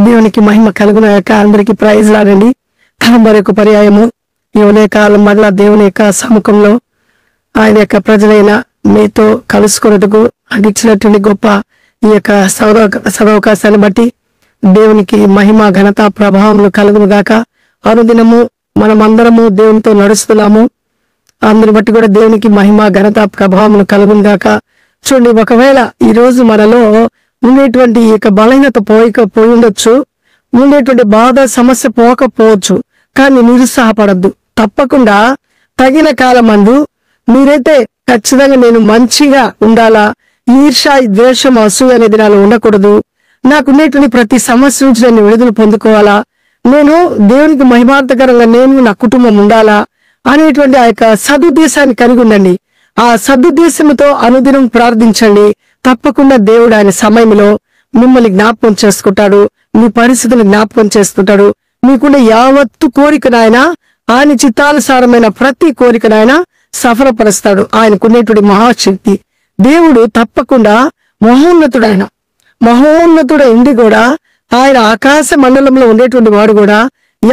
దేవునికి మహిమ కలుగున యొక్క అందరికి ప్రైజ్ లాడండి. మరొక పర్యాయము ఈ ఉదయకాలం మరలా దేవుని యొక్క సముఖంలో ఆయన యొక్క ప్రజలైన మీతో కలుసుకున్నట్టుకు అందించినటువంటి గొప్ప ఈ యొక్క సదవకాశాన్ని బట్టి దేవునికి మహిమ ఘనత ప్రభావములు కలుగును గాక. అనుదినము మనమందరము దేవునితో నడుస్తున్నాము. అందరిని బట్టి కూడా దేవునికి మహిమ ఘనత ప్రభావములు కలుగును గాక. చూడండి, ఒకవేళ ఈ రోజు మనలో ఉండేటువంటి ఈ యొక్క బలహీనత పోయి ఉండొచ్చు, ఉండేటువంటి బాధ సమస్య పోకపోవచ్చు. కానీ నిరుత్సాహపడద్దు. తప్పకుండా తగిన కాలమందు మీరైతే ఖచ్చితంగా నేను మంచిగా ఉండాలా, ఈర్ష ద్వేషం అసూయ అనేది నాలో ఉండకూడదు, నాకున్నటువంటి ప్రతి సమస్య నుంచి నేను విడుదల పొందుకోవాలా, నేను దేవునికి మహిమార్థకరంగా నేను నా కుటుంబం ఉండాలా అనేటువంటి ఆ యొక్క సదుద్దేశాన్ని కలిగి ఉండండి. ఆ సదుద్దేశంతో అనుదినం ప్రార్థించండి. తప్పకుండా దేవుడు ఆయన సమయంలో మిమ్మల్ని జ్ఞాపకం చేసుకుంటాడు, మీ పరిస్థితులను జ్ఞాపకం చేసుకుంటాడు. మీకున్న యావత్తు కోరికనైనా ఆయన చిత్తానుసారమైన ప్రతి కోరికనైనా సఫలపరుస్తాడు. ఆయనకున్నటువంటి మహాశక్తి. దేవుడు తప్పకుండా మహోన్నతుడైంది కూడా ఆయన ఆకాశ మండలంలో ఉండేటువంటి వాడు కూడా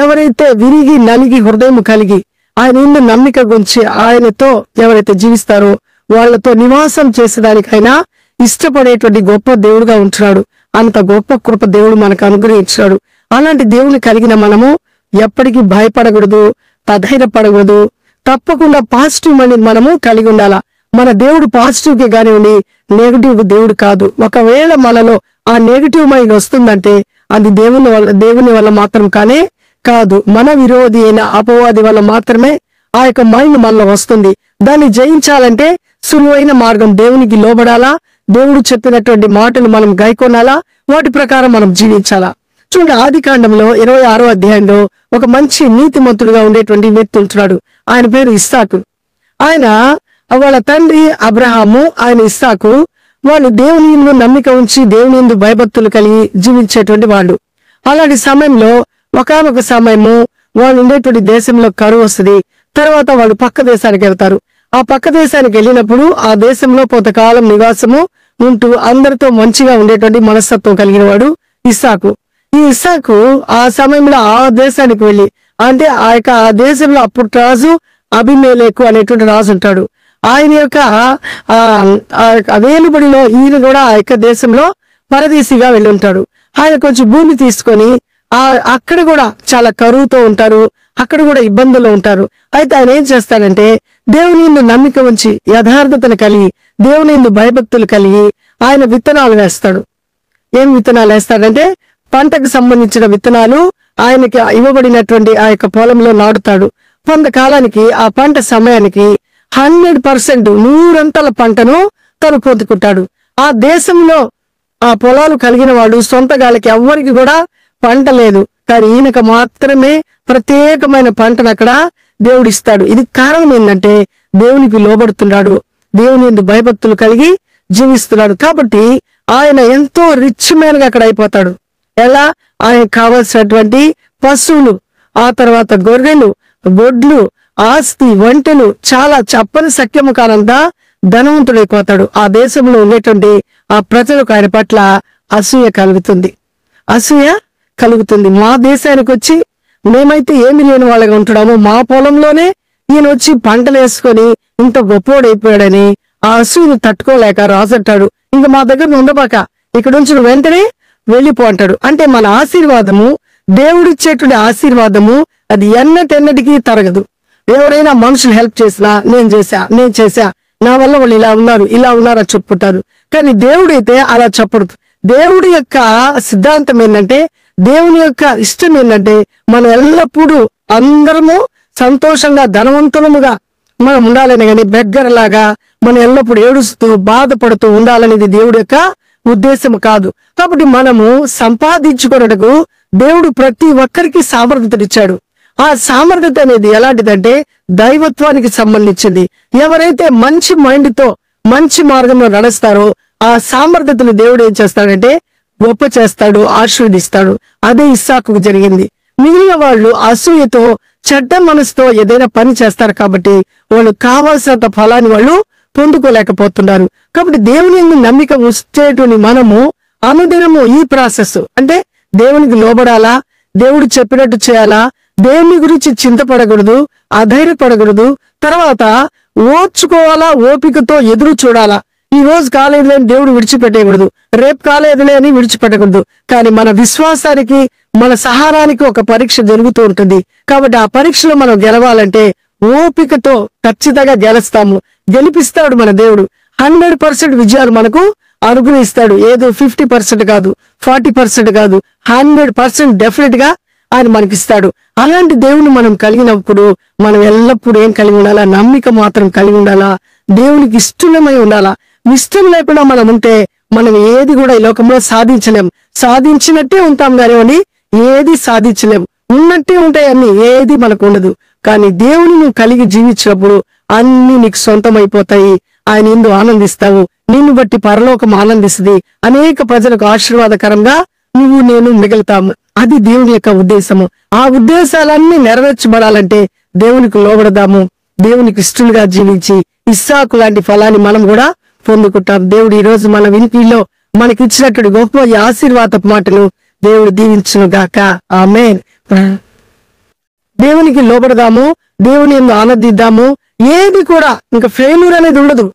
ఎవరైతే విరిగి నలిగి హృదయం కలిగి ఆయన ఇందు నమ్మిక గురించి ఆయనతో ఎవరైతే జీవిస్తారో వాళ్లతో నివాసం చేసేదానికైనా ఇష్టపడేటువంటి గొప్ప దేవుడుగా ఉంటున్నాడు. అంత గొప్ప కృప దేవుడు మనకు అనుగ్రహించాడు. అలాంటి దేవుని కలిగిన మనము ఎప్పటికీ భయపడకూడదు, తధైర్యపడకూడదు. తప్పకుండా పాజిటివ్ మైండ్ మనము కలిగి ఉండాలా. మన దేవుడు పాజిటివ్ కి కానివ్వండి, నెగిటివ్ దేవుడు కాదు. ఒకవేళ మనలో ఆ నెగిటివ్ మైండ్ వస్తుందంటే అది దేవుని వల్ల మాత్రం కానే కాదు, మన విరోధి అయిన అపవాది వల్ల మాత్రమే ఆ యొక్క మైండ్ మనలో వస్తుంది. దాన్ని జయించాలంటే సులువైన మార్గం దేవునికి లోబడాలా, దేవుడు చెప్పినటువంటి మాటలు మనం గైకొనాలా, వాటి ప్రకారం మనం జీవించాలా. చూడండి, ఆదికాండంలో 26వ అధ్యాయంలో ఒక మంచి నీతిమంతుడుగా ఉండేటువంటి వ్యక్తి ఉంటున్నాడు. ఆయన పేరు ఇస్సాకు. ఆయన వాళ్ళ తండ్రి అబ్రహాము, ఆయన ఇస్సాకు వాళ్ళు దేవుని యందు నమ్మిక ఉంచి దేవుని యందు భయభక్తులు కలిగి జీవించేటువంటి వాళ్ళు. అలాంటి సమయంలో ఒకానొక సమయము వాళ్ళు ఉండేటువంటి దేశంలో కరువు వస్తుంది. తర్వాత వాళ్ళు పక్క దేశానికి వెళ్తారు. ఆ పక్క దేశానికి వెళ్ళినప్పుడు ఆ దేశంలో కొంతకాలం నివాసము ఉంటూ అందరితో మంచిగా ఉండేటువంటి మనస్తత్వం కలిగిన వాడు ఇస్సాకు. ఈ ఇస్సాకు ఆ సమయంలో ఆ దేశానికి వెళ్ళి, అంటే ఆ దేశంలో అప్పుడు రాజు అబీమెలెకు అనేటువంటి రాజు ఉంటాడు. ఆయన యొక్క వేలుబడిలో ఈయన కూడా ఆ యొక్క దేశంలో పరదేశిగా వెళ్ళి ఉంటాడు. ఆయన కొంచెం భూమి తీసుకొని అక్కడ కూడా చాలా కరువుతో ఉంటారు, అక్కడ కూడా ఇబ్బందుల్లో ఉంటారు. అయితే ఆయన ఏం చేస్తాడంటే దేవుని యందు నమ్మిక ఉంచి యథార్థతను కలిగి దేవుని యందు భయభక్తులు కలిగి ఆయన విత్తనాలు వేస్తాడు. ఏం విత్తనాలు వేస్తాడంటే పంటకు సంబంధించిన విత్తనాలు ఆయనకి ఇవ్వబడినటువంటి ఆ యొక్క పొలంలో నాటుతాడు. కొంతకాలానికి ఆ పంట సమయానికి 100% 100 పంటను తను పొందుకుంటాడు. ఆ దేశంలో ఆ పొలాలు కలిగిన వాడు సొంతగాలకి ఎవ్వరికి కూడా పంట లేదు, కానీ ఈయనకు మాత్రమే ప్రత్యేకమైన పంటను అక్కడ దేవుడు ఇస్తాడు. ఇది కారణం ఏంటంటే దేవునికి లోబడుతున్నాడు, దేవుని యందు భయభక్తులు కలిగి జీవిస్తున్నాడు. కాబట్టి ఆయన ఎంతో రిచ్ మ్యాన్ గా అక్కడ అయిపోతాడు. ఎలా? ఆయనకు కావలసినటువంటి పశువులు, ఆ తర్వాత గొర్రెలు, గొడ్లు, ఆస్తి, వంటలు చాలా చెప్పని సఖ్యము కానంత ధనవంతుడైపోతాడు. ఆ దేశంలో ఉండేటువంటి ఆ ప్రజలకు ఆయన పట్ల అసూయ కలుగుతుంది. మా దేశానికి వచ్చి మేమైతే ఏమి లేని వాళ్ళగా ఉంటున్నాము, మా పొలంలోనే ఈయన వచ్చి పంటలు వేసుకొని ఇంత గొప్పోడైపోయాడని ఆ అసూయని తట్టుకోలేక రాజు అంటాడు, ఇంకా మా దగ్గర ఉండబాక, ఇక్కడ నుంచి వెంటనే వెళ్ళిపో అంటాడు. అంటే మన ఆశీర్వాదము, దేవుడిచ్చేటువంటి ఆశీర్వాదము అది ఎన్నటికీ తరగదు. ఎవరైనా మనుషులు హెల్ప్ చేసినా నేను చేశా నా వల్ల వాళ్ళు ఇలా ఉన్నారు అని చెప్పుకుంటారు. కానీ దేవుడైతే అలా చెప్పడు. దేవుడి యొక్క సిద్ధాంతం ఏంటంటే, దేవుని యొక్క ఇష్టం ఏంటంటే మనం ఎల్లప్పుడూ అందరము సంతోషంగా ధనవంతులముగా మనం ఉండాలని, కానీ బెగ్గరలాగా మనం ఎల్లప్పుడూ ఏడుస్తూ బాధపడుతూ ఉండాలనేది దేవుడి యొక్క ఉద్దేశం కాదు. కాబట్టి మనము సంపాదించుకున్నట్టుకు దేవుడు ప్రతి ఒక్కరికి సామర్థ్యతనిచ్చాడు. ఆ సామర్థ్యత అనేది ఎలాంటిదంటే దైవత్వానికి సంబంధించింది. ఎవరైతే మంచి మైండ్ తో మంచి మార్గంలో నడుస్తారో ఆ సామర్థ్యతను దేవుడు ఏం చేస్తాడంటే గొప్ప చేస్తాడు, ఆశీర్వదిస్తాడు. అదే ఇస్సాకుకు జరిగింది. మిగిలిన వాళ్ళు అసూయతో చెడ్డ మనసుతో ఏదైనా పని చేస్తారు కాబట్టి వాళ్ళు కావాల్సినంత ఫలాన్ని వాళ్ళు పొందుకోలేకపోతున్నారు. కాబట్టి దేవుని యందు నమ్మిక ఉంచేటువంటి మనము అనుదినము ఈ ప్రాసెస్ అంటే దేవునికి లోబడాలా, దేవుడు చెప్పినట్టు చేయాలా, దేవుని గురించి చింతపడకూడదు, అధైర్యపడకూడదు. తర్వాత ఓర్చుకోవాలా, ఓపికతో ఎదురు చూడాలా. ఈ రోజు కాలేదులే అని దేవుడు విడిచిపెట్టకూడదు, రేపు కాలేదులే అని విడిచిపెట్టకూడదు. కానీ మన విశ్వాసానికి, మన సహారానికి ఒక పరీక్ష జరుగుతూ ఉంటుంది. కాబట్టి ఆ పరీక్షలో మనం గెలవాలంటే ఓపికతో ఖచ్చితంగా గెలుస్తాము. గెలిపిస్తాడు మన దేవుడు. 100% విజయాలు మనకు అనుగ్రహిస్తాడు. ఏదో 50% కాదు, 40% కాదు, 100% డెఫినెట్ గా ఆయన మనకిస్తాడు. అలాంటి దేవుని మనం కలిగినప్పుడు మనం ఎల్లప్పుడూ ఏం కలిగి ఉండాలా? నమ్మిక మాత్రం కలిగి ఉండాలా, దేవునికి ఇష్టమై ఉండాలా. ఇష్టం లేకుండా మనం ఉంటే మనం ఏది కూడా ఈ లోకంలో సాధించలేం. సాధించినట్టే ఉంటాం కానీ ఏది సాధించలేం. ఉన్నట్టే ఉంటాయి అన్ని, ఏది మనకు ఉండదు. కానీ దేవుని నువ్వు కలిగి జీవించినప్పుడు అన్ని నీకు సొంతం అయిపోతాయి. ఆయన ఎందు ఆనందిస్తావు. నిన్ను బట్టి పరలోకం ఆనందిస్తుంది. అనేక ప్రజలకు ఆశీర్వాదకరంగా నువ్వు నేను మిగులుతాము. అది దేవుని యొక్క ఉద్దేశము. ఆ ఉద్దేశాలన్నీ నెరవేర్చబడాలంటే దేవునికి లోబడదాము. దేవునికి ఇష్టలుగా జీవించి ఇస్సాకు లాంటి ఫలాన్ని మనం కూడా పొందుకుంటాం. దేవుడు ఈ రోజు మన వినికిలో మనకి ఇచ్చినటువంటి గొప్ప ఆశీర్వాదపు మాటలు దేవుడు దీవించును గాక. ఆమేన్. దేవునికి లోబడదాము, దేవుని యందు ఆనందిద్దాము. ఏది కూడా ఇంకా ఫెయిల్యూర్ అనేది ఉండదు.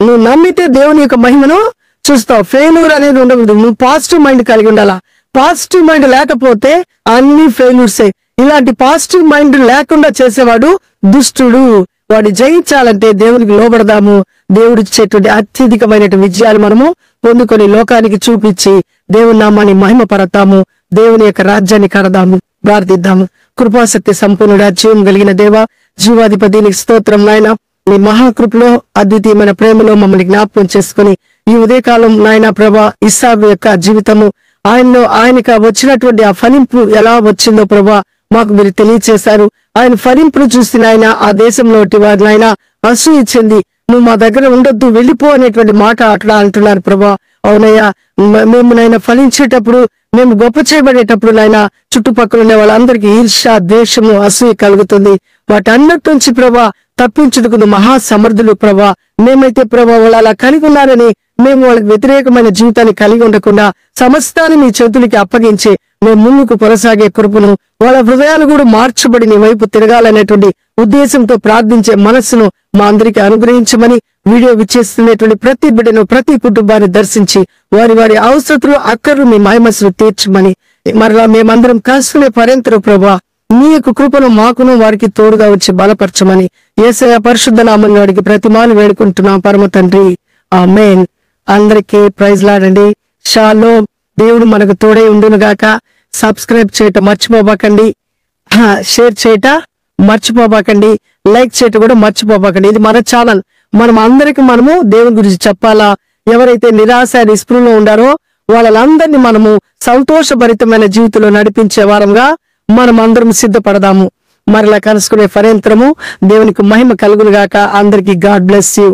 నువ్వు నమ్మితే దేవుని యొక్క మహిమను చూస్తావు. ఫెయిల్యూర్ అనేది ఉండకూడదు. నువ్వు పాజిటివ్ మైండ్ కలిగి ఉండాలా. పాజిటివ్ మైండ్ లేకపోతే అన్ని ఫెయిల్యూర్సే. ఇలాంటి పాజిటివ్ మైండ్ లేకుండా చేసేవాడు దుష్టుడు. వాడిని జయించాలంటే దేవునికి లోబడదాము. దేవుడి ఇచ్చేటువంటి అత్యధికమైన విజయాలు మనము పొందుకొని లోకానికి చూపించి దేవుని నామాన్ని మహిమపడతాము. దేవుని యొక్క రాజ్యాన్ని కడదాము. ప్రార్థిద్దాము. కృపాశక్తి సంపూర్ణుడా, జీవం కలిగిన దేవ, జీవాధిపతి నీకు స్తోత్రం నాయన. నీ మహాకృపలో, అద్వితీయమైన ప్రేమలో మమ్మల్ని జ్ఞాపకం చేసుకుని ఈ ఉదయకాలం నాయన ప్రభా, ఇస్సాకు యొక్క జీవితము, ఆయనకు వచ్చినటువంటి ఆ ఫలింపు ఎలా వచ్చిందో ప్రభా మాకు మీరు తెలియచేశారు. ఆయన ఫలింపును చూసి నాయన ఆ దేశంలో వారు నాయన అసూయ చెంది నువ్వు మా దగ్గర ఉండొద్దు, వెళ్ళిపో అనేటువంటి మాట అట్లా అంటున్నారు ప్రభా. అవునయ్యా, మేము నాయన ఫలించేటప్పుడు, మేము గొప్ప చేయబడేటప్పుడు నాయన చుట్టుపక్కల ఉండే వాళ్ళందరికీ ఈర్ష్య, ద్వేషము, అసూయ కలుగుతుంది. వాటన్నిటి నుంచి ప్రభా తప్పించుటకు మహా సమర్థులు ప్రభా. మేమైతే ప్రభా వాళ్ళు అలా కలిగి ఉన్నారని మేము వాళ్ళకి వ్యతిరేకమైన జీవితాన్ని కలిగి ఉండకుండా సమస్తాన్ని నీ చేతులకి అప్పగించి మేము ముందుకు కొనసాగే కృపను, వాళ్ళ హృదయాలు కూడా మార్చబడి నీ వైపు తిరగాలనేటువంటి ఉద్దేశంతో ప్రార్థించే మనస్సును మా అందరికీ అనుగ్రహించమని, వీడియో విచ్చేస్తున్నటువంటి ప్రతి బిడ్డను, ప్రతి కుటుంబాన్ని దర్శించి వారి వారి అవసరతలు, అక్కర్లు మీ మహిమస్సును తీర్చమని, మరలా మేమందరం కలుసుకునే పర్యంతరం ప్రభా నీ యొక్క కృపను మాకును వారికి తోడుగా వచ్చి బలపరచమని యేసయ్య పరిశుద్ధ నామములో అడిగి ప్రతిమాను వేడుకుంటున్నాం పరమ తండ్రి. ఆమేన్. అందరికీ ప్రైజ్ లాడండి. షాలోమ్. దేవుడు మనకు తోడై ఉండును గాక. సబ్స్క్రైబ్ చేయటం మర్చిపోబాకండి, షేర్ చేయట మర్చిపోబాకండి, లైక్ చేయటం కూడా మర్చిపోబాకండి. ఇది మన ఛానల్. మనం అందరికి మనము దేవుని గురించి చెప్పాలా. ఎవరైతే నిరాశ నిస్పృహలో ఉండారో వాళ్ళందరినీ మనము సంతోషభరితమైన జీవితంలో నడిపించే వారంగా మనం అందరం సిద్ధపడదాము. మరలా కలుసుకునే పర్యంతరము దేవునికి మహిమ కలుగును గాక. అందరికీ గాడ్ బ్లెస్ యూ.